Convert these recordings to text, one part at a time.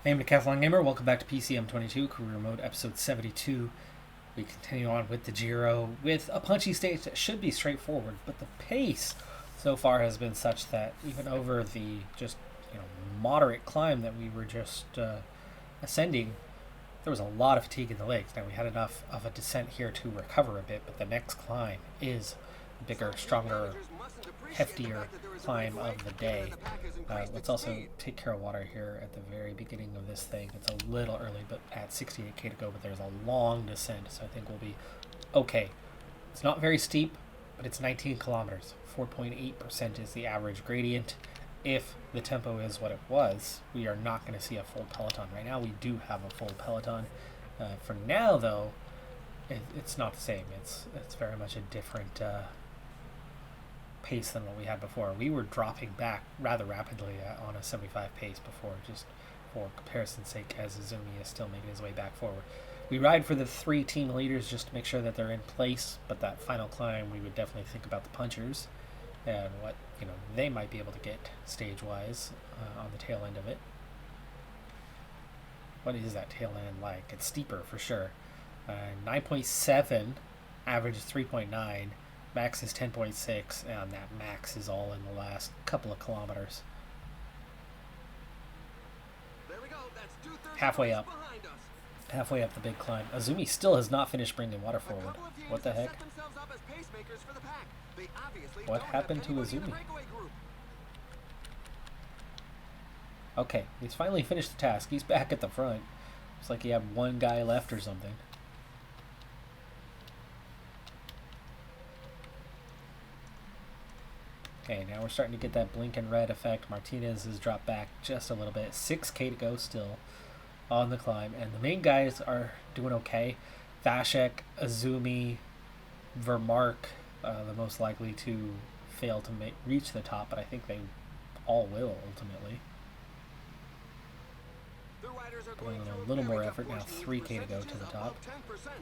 I am Decathlon Gamer. Welcome back to PCM22 Career Mode Episode 72. We continue on with the Giro with a punchy stage that should be straightforward, but the pace so far has been such that even over the just moderate climb that we were just ascending, there was a lot of fatigue in the legs. Now we had enough of a descent here to recover a bit, but the next climb is a bigger, stronger, heftier climb of the day. Let's also take care of water here at the very beginning of this thing. It's a little early, but at 68k to go, but there's a long descent, so I think we'll be okay. It's not very steep, but it's 19 kilometers. 4.8% is the average gradient. If the tempo is what it was, we are not going to see a full Peloton. Right now, we do have a full Peloton. For now, though, it's not the same. It's very much a different pace than what we had before. We were dropping back rather rapidly on a 75 pace before, just for comparison's sake, as Azumi is still making his way back forward. We ride for the 3 team leaders just to make sure that they're in place, but that final climb, we would definitely think about the punchers and what they might be able to get stage-wise on the tail end of it. What is that tail end like? It's steeper for sure. 9.7, average is 3.9. Max is 10.6, and that max is all in the last couple of kilometers. There we go. That's Halfway up the big climb. Azumi still has not finished bringing water forward. What the heck? What happened to Azumi? Okay, he's finally finished the task. He's back at the front. It's like he had one guy left or something. Okay, now we're starting to get that blinking red effect. Martinez has dropped back just a little bit. 6k to go still on the climb. And the main guys are doing okay. Vashek, Azumi, Vermark, the most likely to fail to reach the top, but I think they all will ultimately. Going a little more effort now. 3k to go to the top.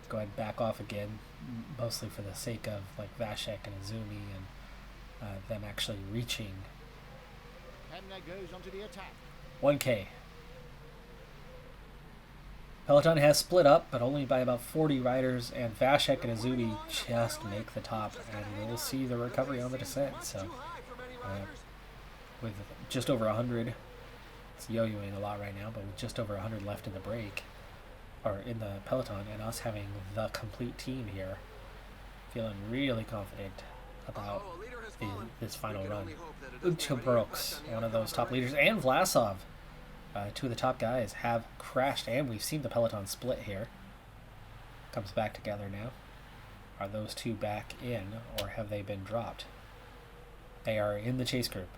Go ahead and back off again, mostly for the sake of like Vashek and Azumi and them actually reaching 1k. Peloton has split up, but only by about 40 riders, and Vashek and Azumi just make the top, and we'll see the recovery on the descent. So, with just over 100, it's yo-yoing a lot right now, but with just over 100 left in the break, or in the Peloton, and us having the complete team here, feeling really confident about this final run. Ucha Brooks, one of those top leaders, and Vlasov, 2 of the top guys, have crashed, and we've seen the Peloton split here. Comes back together now. Are those 2 back in, or have they been dropped? They are in the chase group.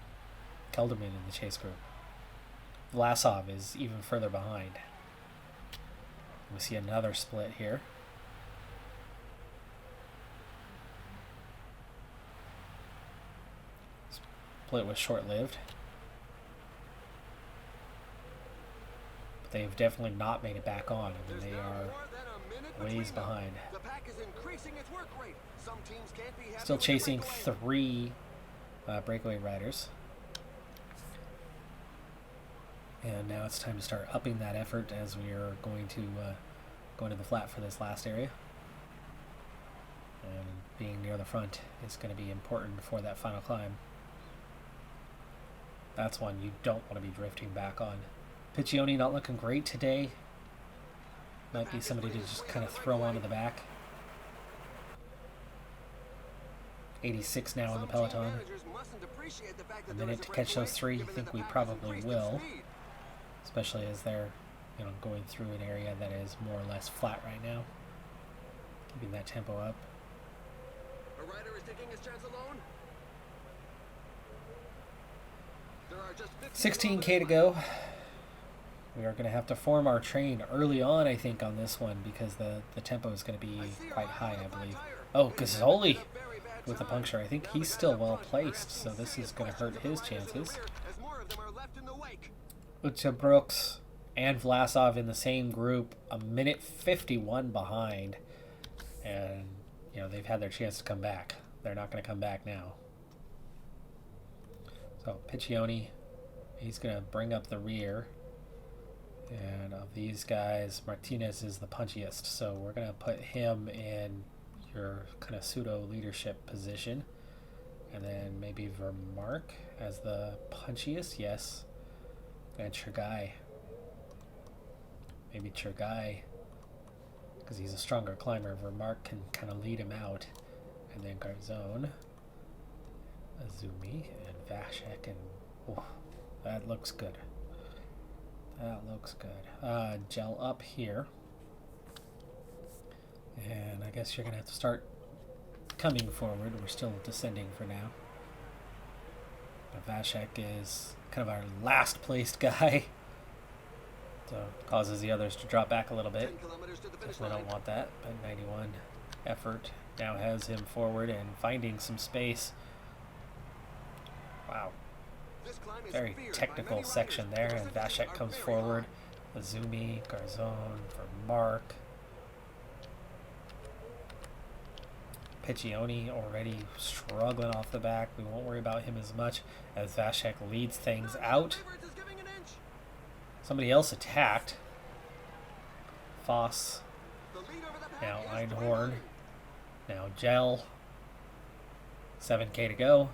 Kelderman in the chase group. Vlasov is even further behind. We see another split here. Split was short-lived. But they've definitely not made it back on. I mean, they are ways behind. Still chasing 3 breakaway riders. And now it's time to start upping that effort as we are going to the flat for this last area. And being near the front is going to be important for that final climb. That's one you don't want to be drifting back on. Piccioni not looking great today. Might be somebody to just kind of throw onto the back. 86 now in the Peloton. A minute to catch those 3. I think we probably will. Especially as they're going through an area that is more or less flat right now. Keeping that tempo up. A rider is taking his chance alone. 16k to go. We are going to have to form our train early on, I think, on this one, because the tempo is going to be quite high, I believe. Oh, Gazzoli with a puncture. I think he's still well placed, so this is going to hurt his chances. Ucha Brooks and Vlasov in the same group, a minute 51 behind, and they've had their chance to come back. They're not going to come back now. So Piccioni, he's going to bring up the rear. And of these guys, Martinez is the punchiest, so we're going to put him in your kind of pseudo leadership position. And then maybe Vermark as the punchiest, yes. And Chergai. Maybe Chergai, because he's a stronger climber. Vermark can kind of lead him out. And then Garzone, Azumi, and Vashek, and oh, that looks good. That looks good. Gel up here. And I guess you're going to have to start coming forward. We're still descending for now. But Vashek is kind of our last placed guy. So it causes the others to drop back a little bit. Definitely don't want that. But 91 effort now has him forward and finding some space. Wow. Very technical section there, and Vashek comes forward. Azumi, Garzone, Vermark. Piccioni already struggling off the back. We won't worry about him as much as Vashek leads things out. Somebody else attacked. Foss. Now Einhorn. Now Gel. 7K to go.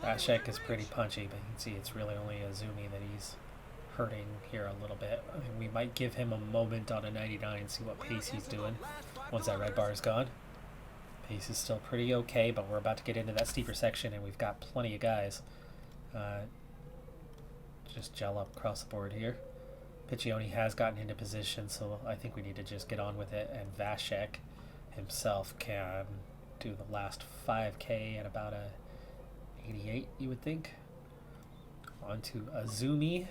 Vashek is pretty punchy, but you can see it's really only Azumi that he's hurting here a little bit. I mean, we might give him a moment on a 99 and see what pace he's doing once that red bar is gone. Pace is still pretty okay, but we're about to get into that steeper section and we've got plenty of guys. Just gel up across the board here. Piccioni has gotten into position, so I think we need to just get on with it, and Vashek himself can do the last 5K at about a 88, you would think. On to Azumi,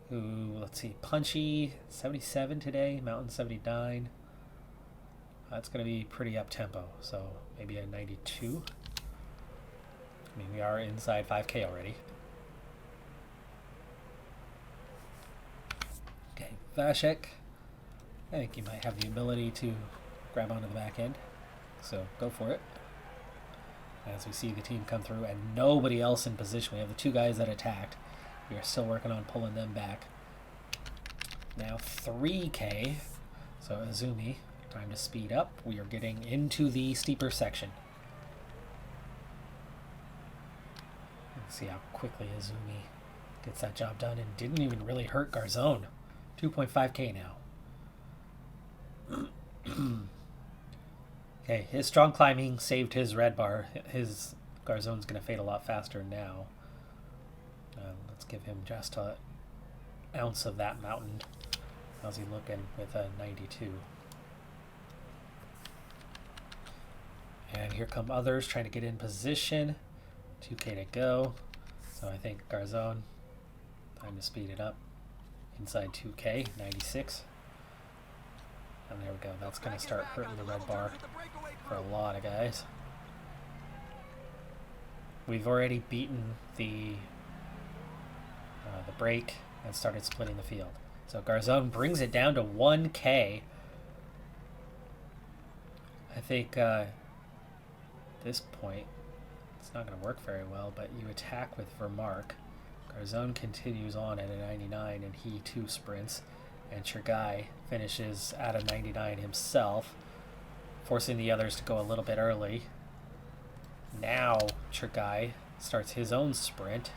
who, let's see, punchy, 77 today, mountain 79. That's going to be pretty up-tempo, so maybe a 92. I mean, we are inside 5K already. Okay, Vashek, I think you might have the ability to grab onto the back end, so go for it. As we see the team come through and nobody else in position. We have the two guys that attacked. We are still working on pulling them back. Now 3K. So Azumi, time to speed up. We are getting into the steeper section. Let's see how quickly Azumi gets that job done and didn't even really hurt Garzone. 2.5K now. Okay, his strong climbing saved his red bar. His Garzone's going to fade a lot faster now. Let's give him just an ounce of that mountain. How's he looking with a 92? And here come others trying to get in position. 2K to go. So I think Garzone, time to speed it up. Inside 2K, 96. And there we go. That's going to start hurting the red bar for a lot of guys. We've already beaten the break and started splitting the field. So Garzone brings it down to 1K. I think this point it's not going to work very well, but you attack with Vermark. Garzone continues on at a 99 and he too sprints. And Chergai finishes at a 99 himself, forcing the others to go a little bit early. Now Chergai starts his own sprint.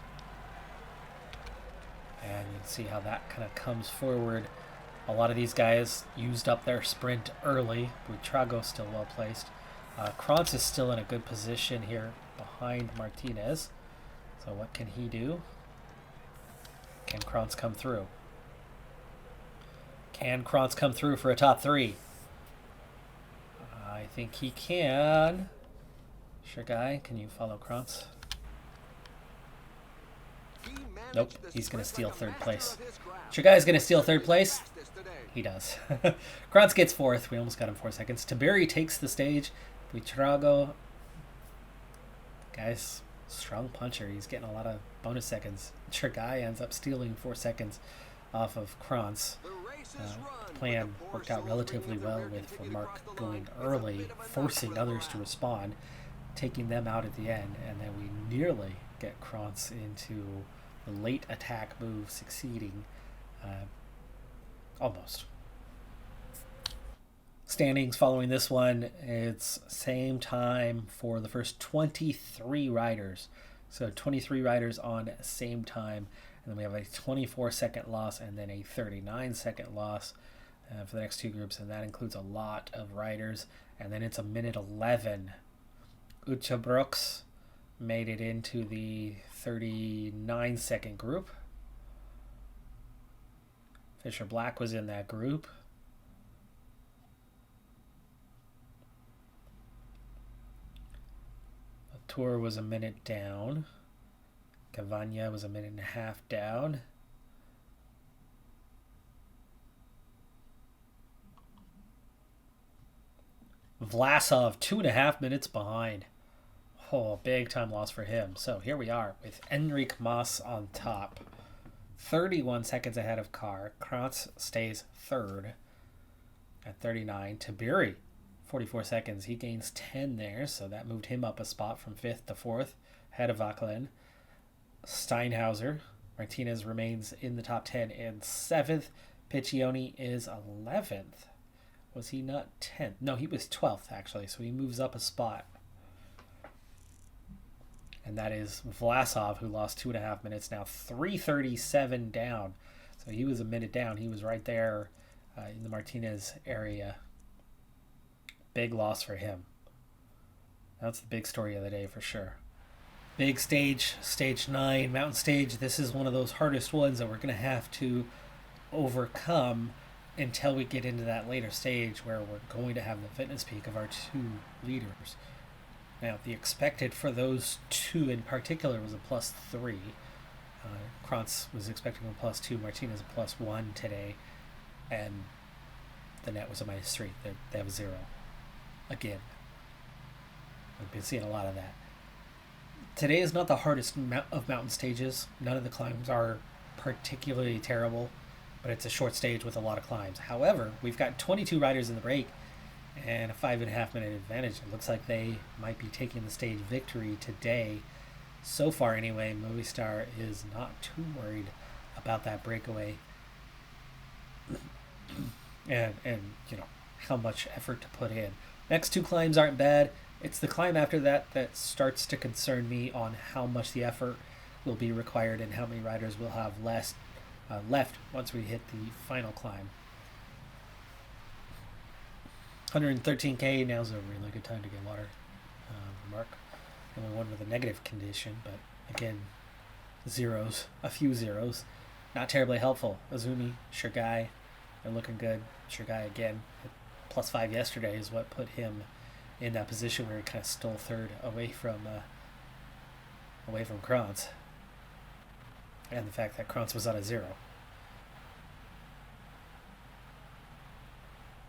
And you can see how that kind of comes forward. A lot of these guys used up their sprint early. Buitrago's still well placed. Krantz is still in a good position here behind Martinez. So what can he do? Can Krantz come through? Can Krantz come through for a top 3? I think he can. Chergai, can you follow Krantz? Nope, he's going to steal 3rd place. Chergai's going to steal 3rd place. He does. Krantz gets 4th. We almost got him 4 seconds. Taberi takes the stage. Buitrago, guy's strong puncher. He's getting a lot of bonus seconds. Chergai ends up stealing 4 seconds off of Krantz. The plan worked out relatively well with Vermark going early, forcing others to respond. taking them out at the end, and then we nearly get Krantz into the late attack move succeeding. Almost. Standings following this one, it's same time for the first 23 riders. So 23 riders on same time, and then we have a 24-second loss and then a 39-second loss for the next two groups, and that includes a lot of riders. And then it's a minute 11. Ucha Brooks made it into the 39-second group. Fisher Black was in that group. Tour was a minute down. Cavagna was a minute and a half down. Vlasov 2.5 minutes behind. Oh, big time loss for him. So here we are with Enric Mas on top. 31 seconds ahead of Carr. Krantz stays third at 39. Tiberi, 44 seconds. He gains 10 there, so that moved him up a spot from 5th to 4th, ahead of Vauquelin. Steinhauser. Martinez remains in the top 10 and 7th. Piccioni is 11th. Was he not 10th? No, he was 12th, actually, so he moves up a spot. And that is Vlasov, who lost 2.5 minutes now. 3:37 down. So he was a minute down. He was right there in the Martinez area. Big loss for him. That's the big story of the day for sure. Big stage, stage 9, mountain stage. This is one of those hardest ones that we're going to have to overcome until we get into that later stage where we're going to have the fitness peak of our two leaders. Now, the expected for those two in particular was a +3. Krantz was expecting a +2, Martinez a +1 today, and the net was a -3. They have a 0. Again, we've been seeing a lot of that. Today is not the hardest of mountain stages. None of the climbs are particularly terrible, but it's a short stage with a lot of climbs. However, we've got 22 riders in the break and a 5.5 minute advantage. It looks like they might be taking the stage victory today. So far anyway, Movistar is not too worried about that breakaway and you know how much effort to put in. Next two climbs aren't bad. It's the climb after that that starts to concern me on how much the effort will be required and how many riders will have left once we hit the final climb. 113k, now's a really good time to get water. Mark, only one with a negative condition, but again, zeros, a few zeros. Not terribly helpful. Azumi, Shergai, they're looking good. Shergai again, +5 yesterday is what put him in that position where he kind of stole third away from Krantz. And the fact that Krantz was on a 0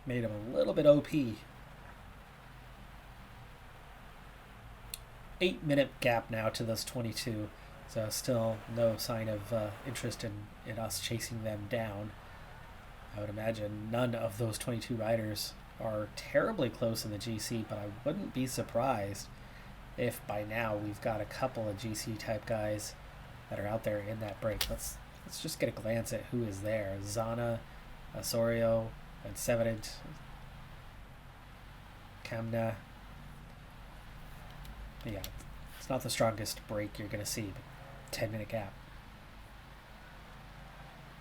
made him a little bit OP. 8-minute gap now to those 22. So still no sign of interest in us chasing them down. I would imagine none of those 22 riders are terribly close in the GC, but I wouldn't be surprised if by now we've got a couple of GC type guys that are out there in that break. Let's just get a glance at who is there. Zana, Osorio, and Severin, Kamna. Yeah, it's not the strongest break you're going to see, but 10-minute gap.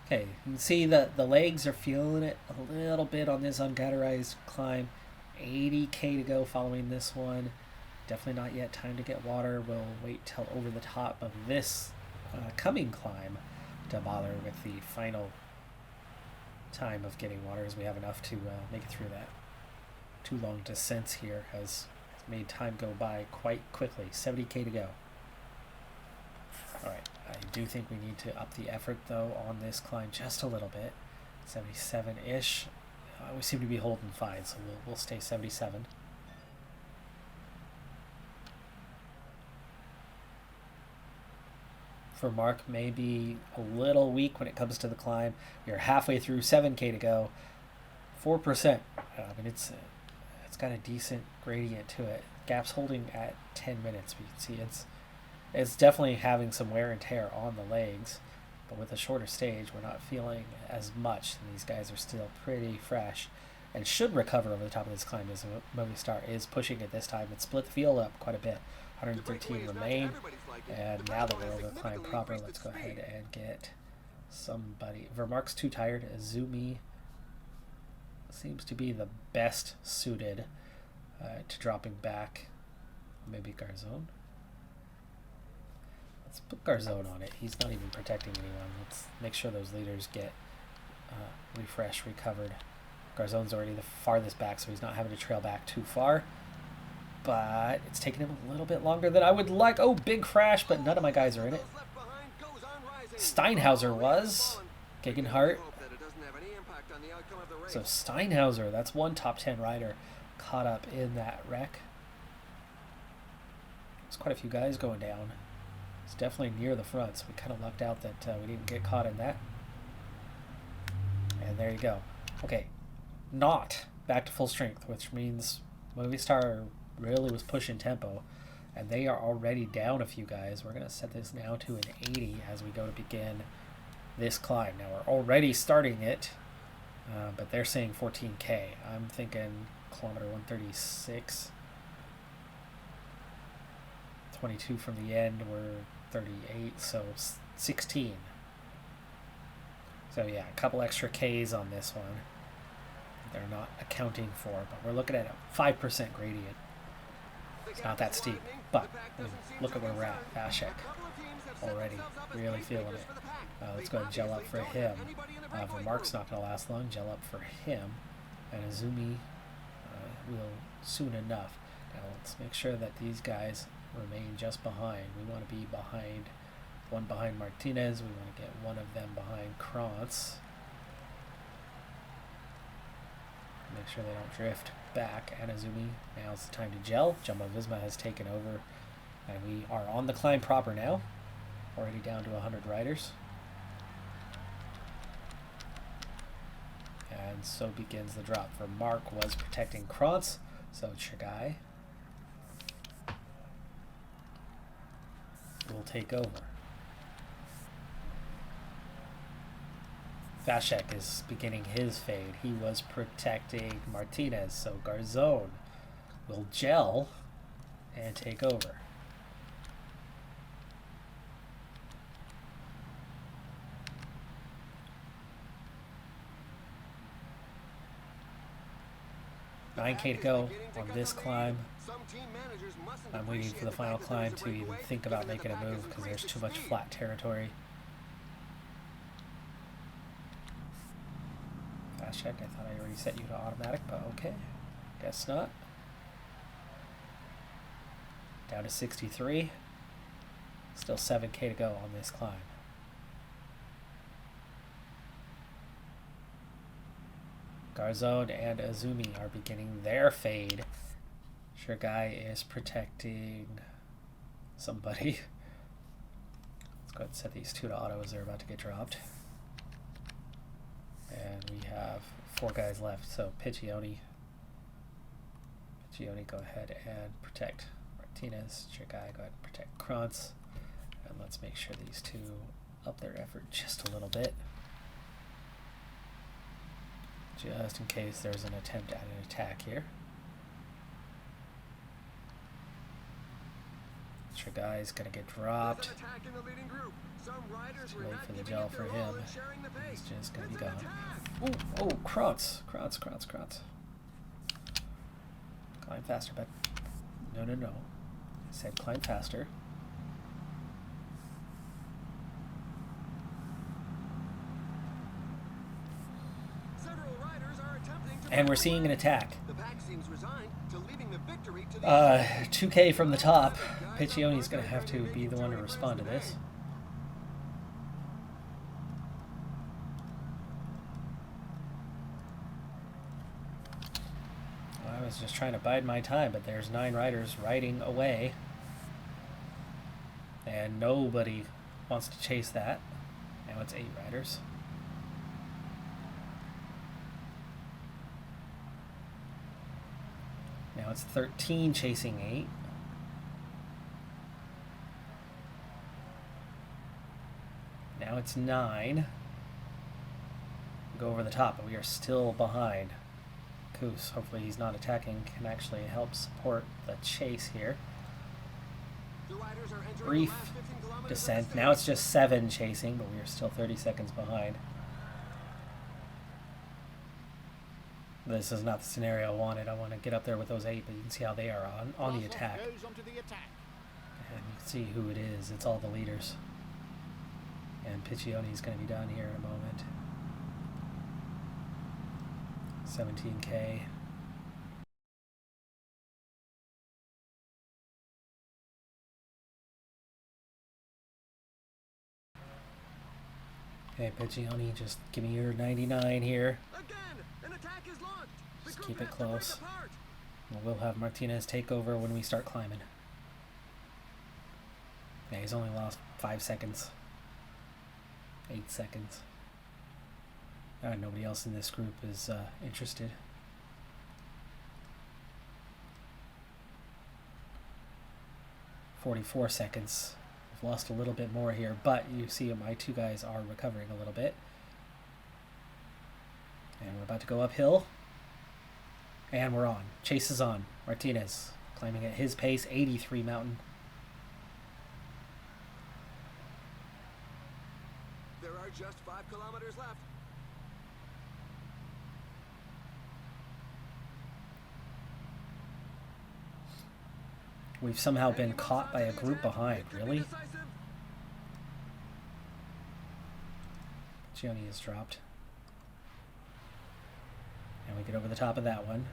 Okay, you can see that the legs are feeling it a little bit on this uncategorized climb. 80k to go following this one. Definitely not yet time to get water. We'll wait till over the top of this coming climb to bother with the final time of getting water, as we have enough to make it through that. Too long descents here has made time go by quite quickly. 70k to go. Alright, I do think we need to up the effort though on this climb just a little bit. 77-ish. We seem to be holding fine, so we'll stay 77. For Mark, maybe a little weak when it comes to the climb. You're halfway through, 7k to go. 4%. I mean, it's It's got a decent gradient to it. Gap's holding at 10 minutes. We can see it's definitely having some wear and tear on the legs, but with a shorter stage, we're not feeling as much. And these guys are still pretty fresh and should recover over the top of this climb as Movistar is pushing it this time. It split the field up quite a bit. 113 remain, and now that we're over the climb proper, let's go ahead and get somebody. Vermark's too tired. Azumi seems to be the best suited to dropping back. Maybe Garzone. Let's put Garzone on it. He's not even protecting anyone. Let's make sure those leaders get refreshed, recovered. Garzone's already the farthest back, so he's not having to trail back too far. But it's taking him a little bit longer than I would like. Oh, big crash, but none of my guys are in it. Steinhauser was. Gegenhardt. So Steinhauser, that's one top 10 rider caught up in that wreck. There's quite a few guys going down. It's definitely near the front, so we kind of lucked out that we didn't get caught in that. And there you go. Okay, not back to full strength, which means Movistar really was pushing tempo, and they are already down a few guys. We're going to set this now to an 80 as we go to begin this climb. Now we're already starting it, but they're saying 14K. I'm thinking kilometer 136. 22 from the end, we're 38, so 16. So yeah, a couple extra Ks on this one. They're not accounting for, but we're looking at a 5% gradient. It's not that steep, but look at where we're at. Vashek already really feeling it. Let's go ahead and gel up for him. Vermark's not going to last long. Gel up for him. And Azumi will soon enough. Now let's make sure that these guys remain just behind. We want to be behind, one behind Martinez. We want to get one of them behind Krantz. Make sure they don't drift back. And Azumi, now's the time to gel. Jumbo Visma has taken over, and we are on the climb proper now. Already down to 100 riders. And so begins the drop. Vermark was protecting Krantz, so Chagai will take over. Vashek is beginning his fade. He was protecting Martinez, so Garzone will gel and take over. $9K to go on this climb. I'm waiting for the final climb to even think about making a move because there's too much flat territory. Fast check, I thought I already set you to automatic, but okay. Guess not. Down to 63. Still 7K to go on this climb. Garzone and Azumi are beginning their fade. Sure guy is protecting somebody. Let's go ahead and set these two to auto as they're about to get dropped. And we have 4 guys left, so Piccioni, go ahead and protect Martinez. Sure guy, go ahead and protect Krantz. And let's make sure these two up their effort just a little bit, just in case there's an attempt at an attack here. Sure guy's gonna get dropped. Too late for the gel for him. He's just gonna be gone. Oh, Krantz. Climb faster, but no. I said climb faster. And we're seeing an attack. 2K from the top. Piccioni's going to have to be the one to respond to this. I was just trying to bide my time, but there's 9 riders riding away. And nobody wants to chase that. Now it's 8 riders. it's 13 chasing 8. Now it's 9. Go over the top, but we are still behind. Koos, hopefully he's not attacking, can actually help support the chase here. Brief descent. Now it's just 7 chasing, but we are still 30 seconds behind. This is not the scenario I wanted. I want to get up there with those 8, but you can see how they are on the attack. And you can see who it is. It's all the leaders. And Piccioni's going to be down here in a moment. 17K. Okay, Piccioni, just give me your 99 here. Just keep it close. We'll have Martinez take over when we start climbing. Yeah, he's only lost 5 seconds. 8 seconds. Nobody else in this group is interested. "44 seconds. We've lost a little bit more here, but you see my 2 guys are recovering a little bit. And we're about to go uphill. And we're on. Chase is on. Martinez climbing at his pace, 83 mountain. There are just 5 kilometers left. We've somehow been caught by a group behind. Really? Gianni is dropped. And we get over the top of that one.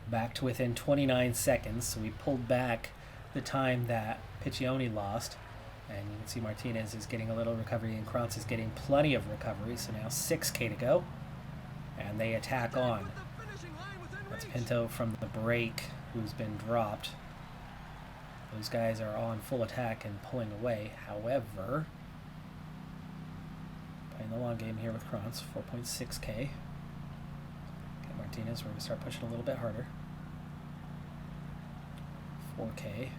Back to within 29 seconds. So we pulled back the time that Piccioni lost. And you can see Martinez is getting a little recovery and Krantz is getting plenty of recovery. So now 6K to go. And they attack on. That's Pinto from the break who's been dropped. Those guys are on full attack and pulling away. However, playing the long game here with Krantz, 4.6K. Okay, Martinez, we're going to start pushing a little bit harder. 4K.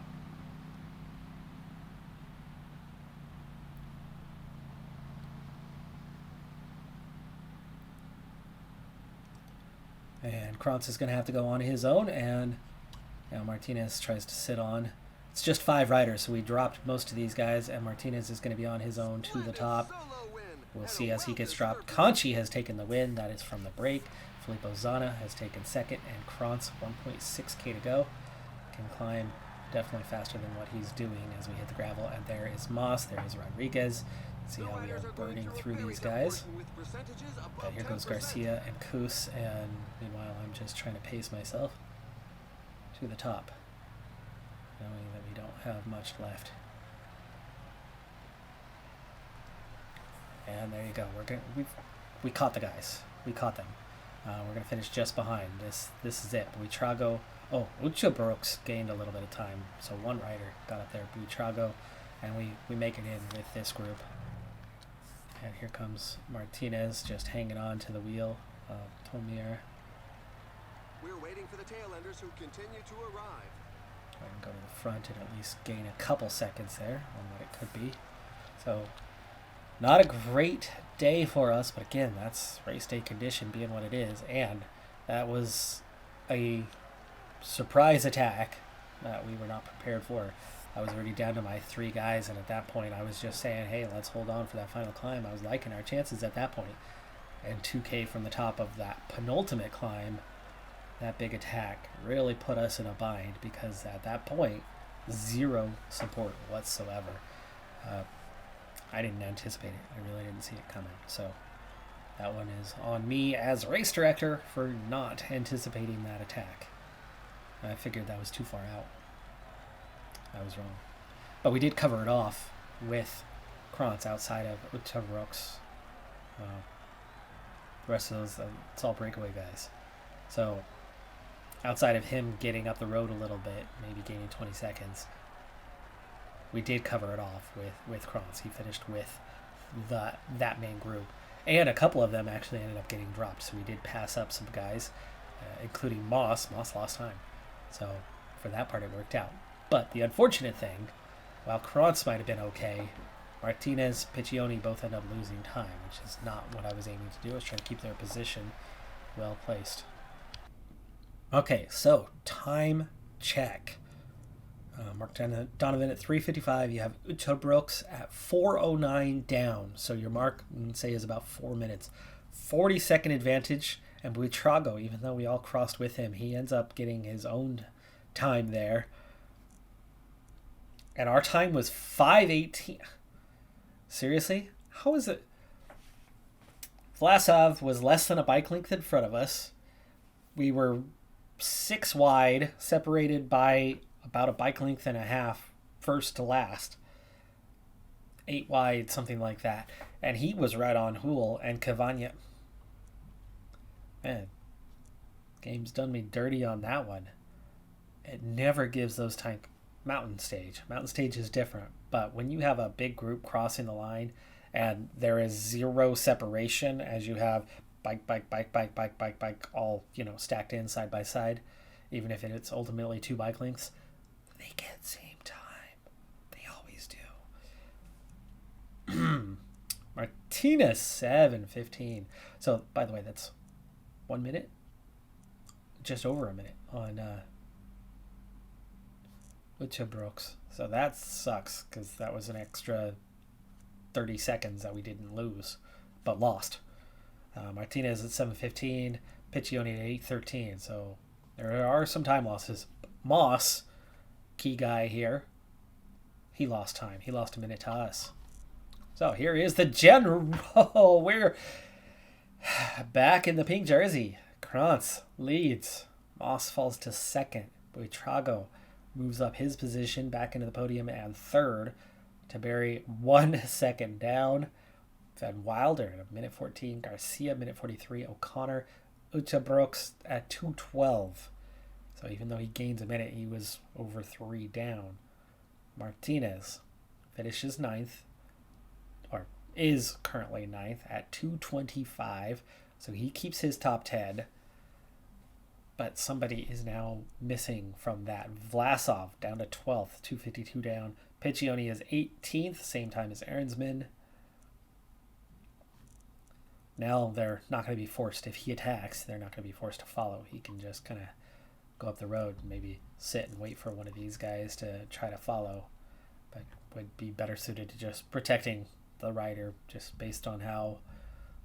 And Krantz is going to have to go on his own, and now Martinez tries to sit on. It's just 5 riders, so we dropped most of these guys, and Martinez is going to be on his own to the top. We'll see as he gets dropped. Conchi has taken the win. That is from the break. Filippo Zana has taken second, and Krantz, 1.6K to go. Can climb definitely faster than what he's doing as we hit the gravel. And there is Moss. There is Rodriguez. See how we are burning through these guys. But here goes Garcia and Koos, and meanwhile I'm just trying to pace myself to the top, knowing that we don't have much left. And there you go. We caught the guys. We caught them. We're gonna finish just behind. This is it. Buitrago. Oh, Ucho Brooks gained a little bit of time, so 1 rider got up there. Buitrago, and we make it in with this group. And here comes Martinez just hanging on to the wheel of Tomir. We're waiting for the tailenders who continue to arrive. I can go to the front and at least gain a couple seconds there on what it could be. So, not a great day for us, but again, that's race day condition being what it is. And that was a surprise attack that we were not prepared for. I was already down to my 3 guys, and at that point I was just saying, hey, let's hold on for that final climb. I was liking our chances at that point. And 2K from the top of that penultimate climb, that big attack really put us in a bind, because at that point, 0 support whatsoever. I didn't anticipate it. I really didn't see it coming. So that one is on me as race director for not anticipating that attack. I figured that was too far out. I was wrong. But we did cover it off with Krantz outside of Utavrox. The rest of those, it's all breakaway guys. So outside of him getting up the road a little bit, maybe gaining 20 seconds, we did cover it off with Krantz. He finished with that main group. And a couple of them actually ended up getting dropped. So we did pass up some guys, including Moss. Moss lost time. So for that part, it worked out. But the unfortunate thing, while Krantz might have been okay, Martinez, Piccioni both end up losing time, which is not what I was aiming to do. I was trying to keep their position well placed. Okay, so time check. Mark Donovan at 3:55. You have Uta Brooks at 4:09 down. So your mark, say, is about 4 minutes. 40-second advantage. And Buitrago, even though we all crossed with him, he ends up getting his own time there. And our time was 5:18. Seriously? How is it? Vlasov was less than a bike length in front of us. We were 6 wide, separated by about a bike length and a half, first to last. 8 wide, something like that. And he was right on Houle and Cavagna. Man, game's done me dirty on that one. It never gives those time. Mountain stage is different, but when you have a big group crossing the line and there is 0 separation, as you have bike all stacked in side by side, even if it's ultimately 2 bike lengths, they get the same time. They always do. Martinez 7:15. So by the way, that's 1 minute, just over a minute on Uta Brooks. So that sucks because that was an extra 30 seconds that we didn't lose, but lost. Martinez at 7:15, Piccioni at 8:13. So there are some time losses. Moss, key guy here, he lost time. He lost a minute to us. So here is the general. We're back in the pink jersey. Krantz leads. Moss falls to second. Buitrago moves up his position back into the podium and third. Taberi 1 second down. Van Wilder at 1:14. Garcia 1:43. O'Connor. Uta Brooks at 2:12. So even though he gains a minute, he was over 3 down. Martinez finishes 9th, or is currently 9th at 2:25. So he keeps his top 10. But somebody is now missing from that. Vlasov down to 12th, 2:52 down. Piccioni is 18th, same time as Ahrensman. Now they're not going to be forced, if he attacks, they're not going to be forced to follow. He can just kind of go up the road and maybe sit and wait for one of these guys to try to follow. But would be better suited to just protecting the rider just based on how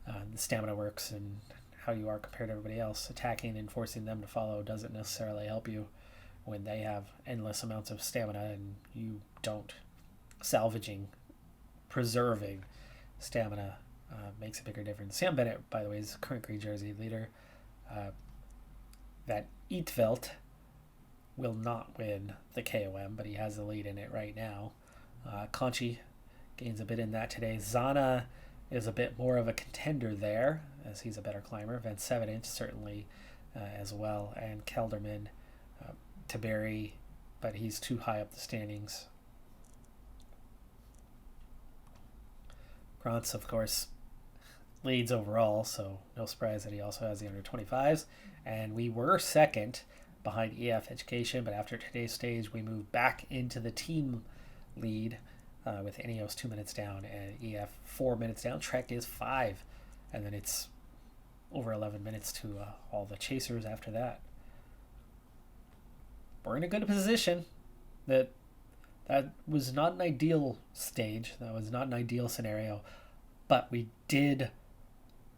the stamina works and how you are compared to everybody else. Attacking and forcing them to follow doesn't necessarily help you when they have endless amounts of stamina and you don't. Salvaging, preserving stamina makes a bigger difference. Sam Bennett, by the way, is current green jersey leader. That Eitvelt will not win the KOM, but he has the lead in it right now. Conchi gains a bit in that today. Zana is a bit more of a contender there, as he's a better climber. Van Sevenant certainly as well, and Kelderman, Taberi, but he's too high up the standings. Krantz, of course, leads overall, so no surprise that he also has the under 25s. And we were second behind EF Education, but after today's stage, we moved back into the team lead with Ineos 2 minutes down and EF 4 minutes down. Trek is 5, and then it's over 11 minutes to all the chasers after that. We're in a good position. That was not an ideal stage. That was not an ideal scenario, but we did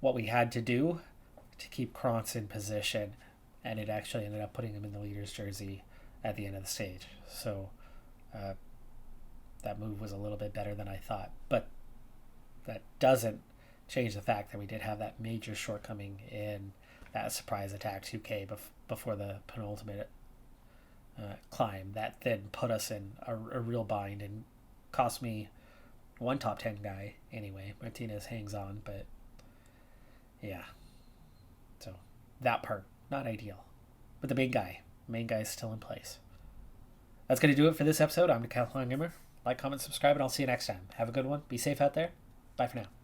what we had to do to keep Krantz in position, and it actually ended up putting him in the leader's jersey at the end of the stage. So that move was a little bit better than I thought, but that doesn't change the fact that we did have that major shortcoming in that surprise attack 2K before the penultimate climb. That then put us in a real bind and cost me one top 10 guy anyway. Martinez hangs on, but yeah. So that part, not ideal. But the main guy is still in place. That's going to do it for this episode. I'm Decathlon Gamer. Like, comment, subscribe, and I'll see you next time. Have a good one. Be safe out there. Bye for now.